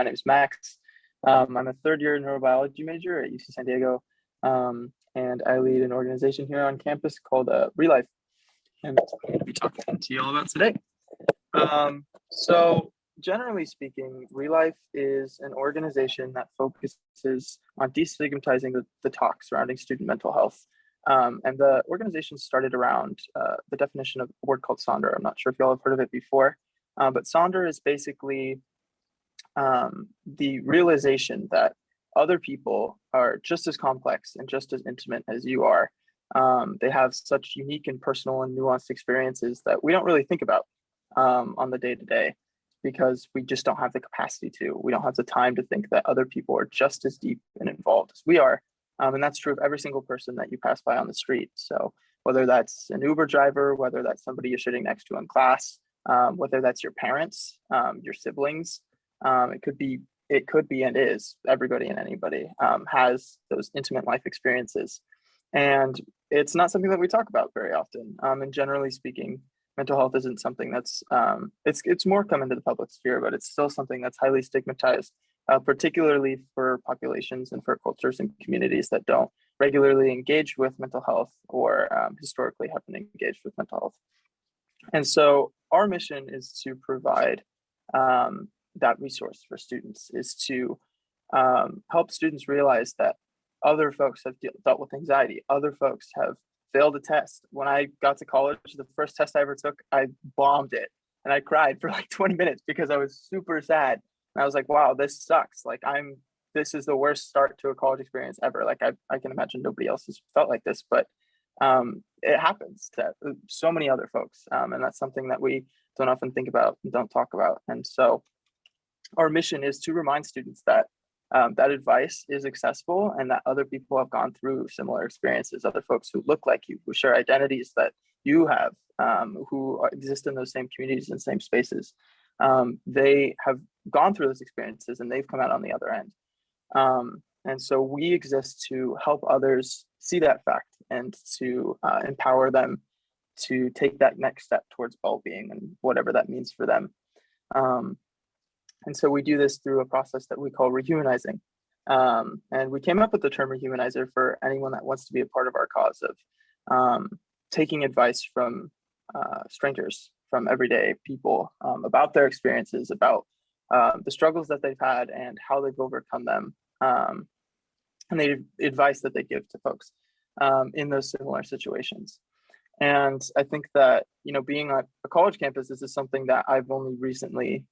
name is Max. I'm a third year neurobiology major at UC San Diego. And I lead an organization here on campus called ReLyfe. And that's what I'm going to be talking to you all about today. So generally speaking, ReLyfe is an organization that focuses on destigmatizing the talk surrounding student mental health. And the organization started around the definition of a word called Sonder. I'm not sure if y'all have heard of it before, but Sonder is basically the realization that other people are just as complex and just as intimate as you are. They have such unique and personal and nuanced experiences that we don't really think about on the day-to-day because we just don't have the capacity to. We don't have the time to think that other people are just as deep and involved as we are. And that's true of every single person that you pass by on the street. So whether that's an Uber driver, whether that's somebody you're sitting next to in class, whether that's your parents, your siblings, it could be and is everybody and anybody has those intimate life experiences. And it's not something that we talk about very often. And generally speaking, mental health isn't something that's, it's more come into the public sphere, but it's still something that's highly stigmatized, particularly for populations and for cultures and communities that don't regularly engage with mental health or historically haven't engaged with mental health. And so our mission is to provide that resource for students, is to help students realize that other folks have dealt with anxiety. Other folks have failed a test. When I got to college, the first test I ever took, I bombed it and I cried for like 20 minutes because I was super sad. And I was like, wow, this sucks. Like this is the worst start to a college experience ever. Like I can imagine nobody else has felt like this, but it happens to so many other folks. And that's something that we don't often think about and don't talk about. And so our mission is to remind students that that advice is accessible and that other people have gone through similar experiences, other folks who look like you, who share identities that you have, who exist in those same communities and same spaces. They have gone through those experiences and they've come out on the other end. And so we exist to help others see that fact and to empower them to take that next step towards well-being and whatever that means for them. And so we do this through a process that we call rehumanizing. And we came up with the term rehumanizer for anyone that wants to be a part of our cause of taking advice from strangers, from everyday people about their experiences, about the struggles that they've had and how they've overcome them, and the advice that they give to folks in those similar situations. And I think that, being on a college campus, this is something that I've only recently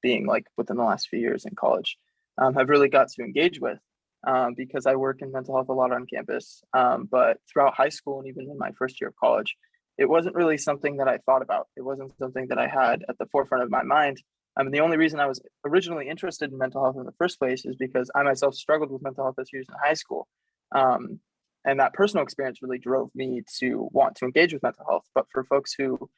being like within the last few years in college, have really got to engage with because I work in mental health a lot on campus. But throughout high school and even in my first year of college, it wasn't really something that I thought about. It wasn't something that I had at the forefront of my mind. The only reason I was originally interested in mental health in the first place is because I myself struggled with mental health issues in high school. And that personal experience really drove me to want to engage with mental health. But for folks who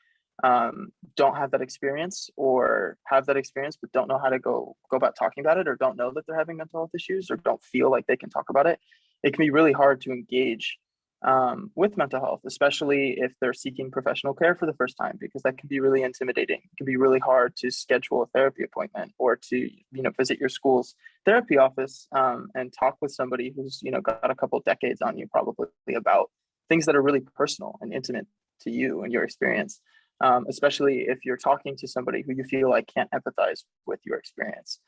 don't have that experience or have that experience but don't know how to go about talking about it, or don't know that they're having mental health issues, or don't feel like they can talk about it, it can be really hard to engage with mental health, especially if they're seeking professional care for the first time, because that can be really intimidating. It can be really hard to schedule a therapy appointment or to visit your school's therapy office and talk with somebody who's got a couple decades on you probably about things that are really personal and intimate to you and your experience. Especially if you're talking to somebody who you feel like can't empathize with your experience.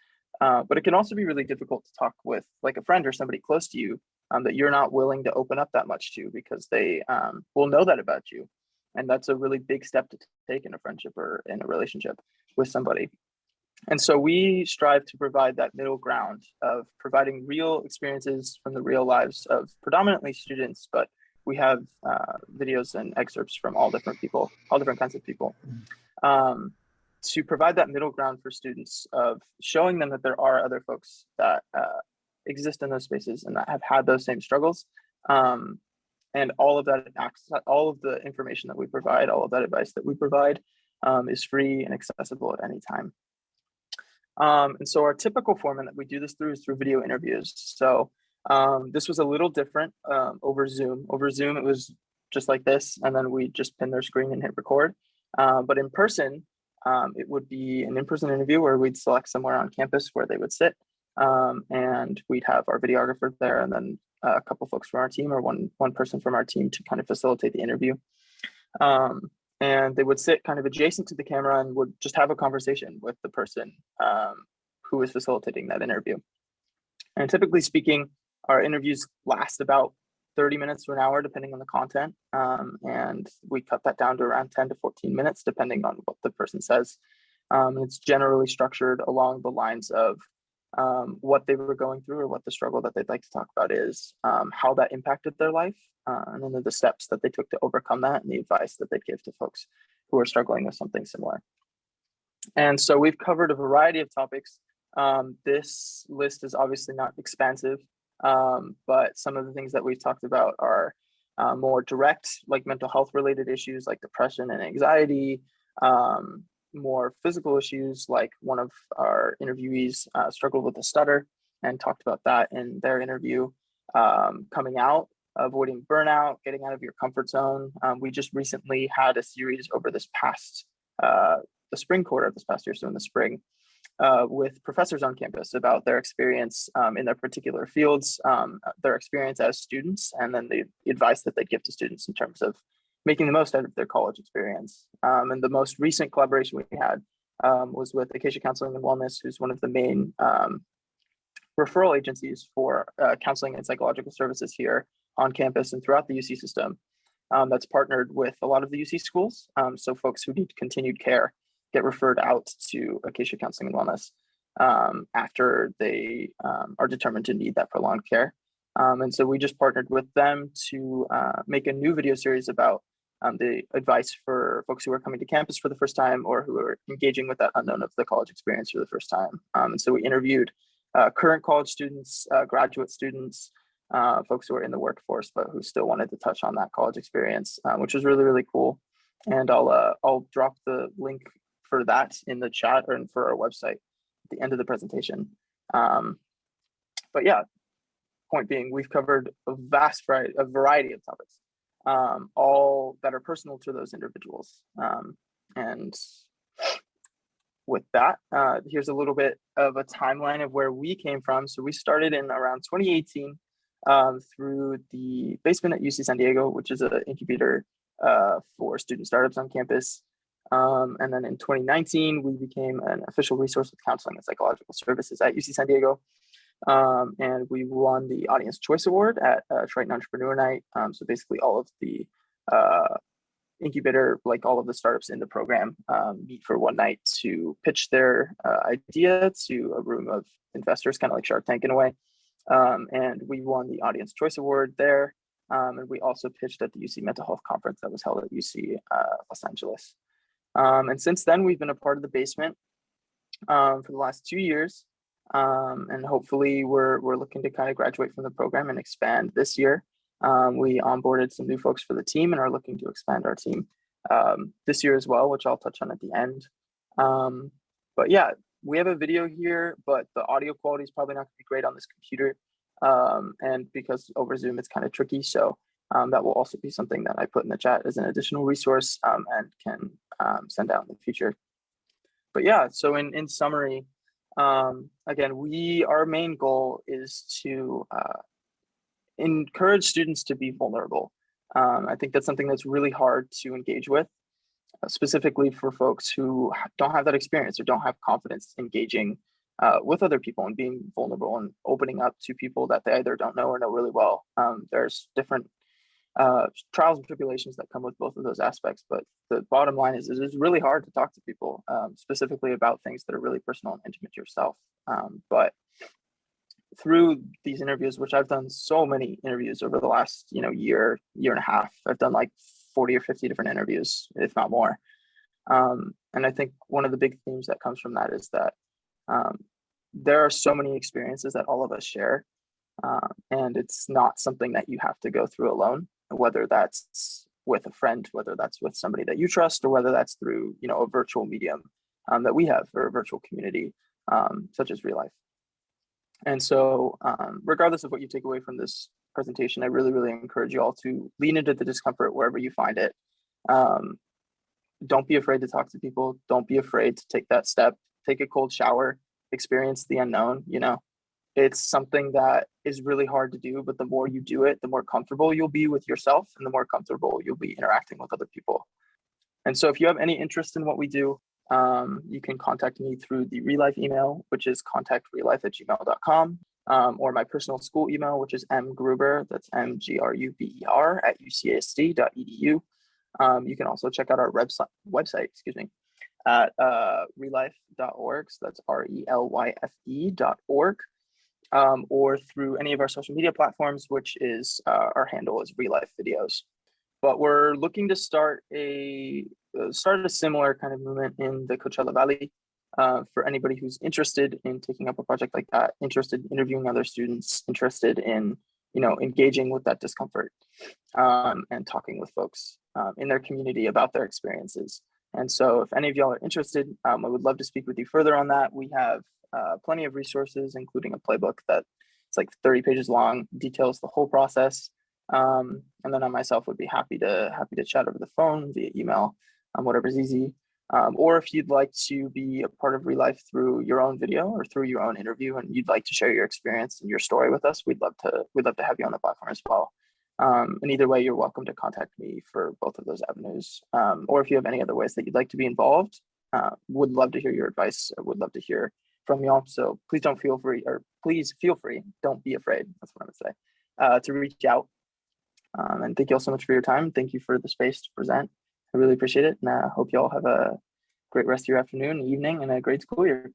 But it can also be really difficult to talk with like a friend or somebody close to you that you're not willing to open up that much to, because they will know that about you. And that's a really big step to take in a friendship or in a relationship with somebody. And so we strive to provide that middle ground of providing real experiences from the real lives of predominantly students, but we have videos and excerpts from all different people, all different kinds of people, to provide that middle ground for students of showing them that there are other folks that exist in those spaces and that have had those same struggles. And all of that all of the information that we provide, all of that advice that we provide is free and accessible at any time. And so our typical format that we do this through is through video interviews. So this was a little different over Zoom. Over Zoom, it was just like this, and then we just pin their screen and hit record. But in person, It would be an in-person interview where we'd select somewhere on campus where they would sit, and we'd have our videographer there, and then a couple folks from our team, or one person from our team, to kind of facilitate the interview. And they would sit kind of adjacent to the camera and would just have a conversation with the person who was facilitating that interview. And typically speaking, our interviews last about 30 minutes to an hour, depending on the content. And we cut that down to around 10 to 14 minutes, depending on what the person says. It's generally structured along the lines of what they were going through, or what the struggle that they'd like to talk about is, how that impacted their life, and then the steps that they took to overcome that, and the advice that they'd give to folks who are struggling with something similar. And so we've covered a variety of topics. This list is obviously not expansive, but some of the things that we've talked about are more direct, like mental health related issues like depression and anxiety, more physical issues, like one of our interviewees struggled with a stutter and talked about that in their interview. Coming out, avoiding burnout, getting out of your comfort zone. We just recently had a series over this past, the spring quarter of this past year, so in the spring, with professors on campus about their experience in their particular fields, their experience as students, and then the advice that they give to students in terms of making the most out of their college experience. And the most recent collaboration we had was with Acacia Counseling and Wellness, who's one of the main referral agencies for counseling and psychological services here on campus and throughout the UC system. That's partnered with a lot of the UC schools. So folks who need continued care get referred out to Acacia Counseling and Wellness after they are determined to need that prolonged care. And so we just partnered with them to make a new video series about the advice for folks who are coming to campus for the first time, or who are engaging with that unknown of the college experience for the first time. And so we interviewed current college students, graduate students, folks who are in the workforce, but who still wanted to touch on that college experience, which was really, really cool. And I'll drop the link for that in the chat, or for our website at the end of the presentation. But yeah, point being, we've covered a variety of topics, all that are personal to those individuals. And with that, here's a little bit of a timeline of where we came from. So we started in around 2018 through the basement at UC San Diego, which is an incubator for student startups on campus. And then in 2019, we became an official resource with counseling and psychological services at UC San Diego. And we won the Audience Choice Award at Triton Entrepreneur Night. So basically all of the incubator, like all of the startups in the program, meet for one night to pitch their idea to a room of investors, kind of like Shark Tank in a way. And we won the Audience Choice Award there. And we also pitched at the UC Mental Health Conference that was held at UC Los Angeles. And since then, we've been a part of the basement for the last 2 years. And hopefully we're looking to kind of graduate from the program and expand this year. We onboarded some new folks for the team and are looking to expand our team this year as well, which I'll touch on at the end. But yeah, we have a video here, but the audio quality is probably not going to be great on this computer. And because over Zoom, it's kind of tricky. So that will also be something that I put in the chat as an additional resource and can send out in the future. But yeah, so in summary, again, our main goal is to encourage students to be vulnerable. I think that's something that's really hard to engage with, specifically for folks who don't have that experience or don't have confidence engaging with other people and being vulnerable and opening up to people that they either don't know or know really well. There's different trials and tribulations that come with both of those aspects, but the bottom line is it's really hard to talk to people, specifically about things that are really personal and intimate to yourself. But through these interviews, which I've done so many interviews over the last year and a half, I've done like 40 or 50 different interviews, if not more. And I think one of the big themes that comes from that is that there are so many experiences that all of us share, and it's not something that you have to go through alone, whether that's with a friend, whether that's with somebody that you trust, or whether that's through a virtual medium that we have, or a virtual community such as ReLyfe. And so regardless of what you take away from this presentation, I really, really encourage you all to lean into the discomfort wherever you find it. don't be afraid to talk to people. Don't be afraid to take that step, take a cold shower, experience the unknown. It's something that is really hard to do, but the more you do it, the more comfortable you'll be with yourself and the more comfortable you'll be interacting with other people. And so if you have any interest in what we do, you can contact me through the ReLyfe email, which is contactrelyfe@gmail.com, or my personal school email, which is mgruber, that's mgruber @ucsd.edu. You can also check out our website, at relyfe.org. So that's RELYFE.org. Or through any of our social media platforms, which is our handle is ReLyfe Videos. But we're looking to start a similar kind of movement in the Coachella Valley for anybody who's interested in taking up a project like that, interested in interviewing other students, interested in engaging with that discomfort and talking with folks in their community about their experiences. And so if any of y'all are interested, I would love to speak with you further on that. We have plenty of resources, including a playbook that it's like 30 pages long, details the whole process. And then I myself would be happy to chat over the phone, via email, whatever's easy. Or if you'd like to be a part of ReLyfe through your own video or through your own interview, and you'd like to share your experience and your story with us, we'd love to have you on the platform as well. And either way, you're welcome to contact me for both of those avenues. Or if you have any other ways that you'd like to be involved, would love to hear your advice. I would love to hear from y'all. So please feel free, don't be afraid. That's what I'm gonna say, to reach out. And thank you all so much for your time. Thank you for the space to present. I really appreciate it. And I hope you all have a great rest of your afternoon, evening, and a great school year.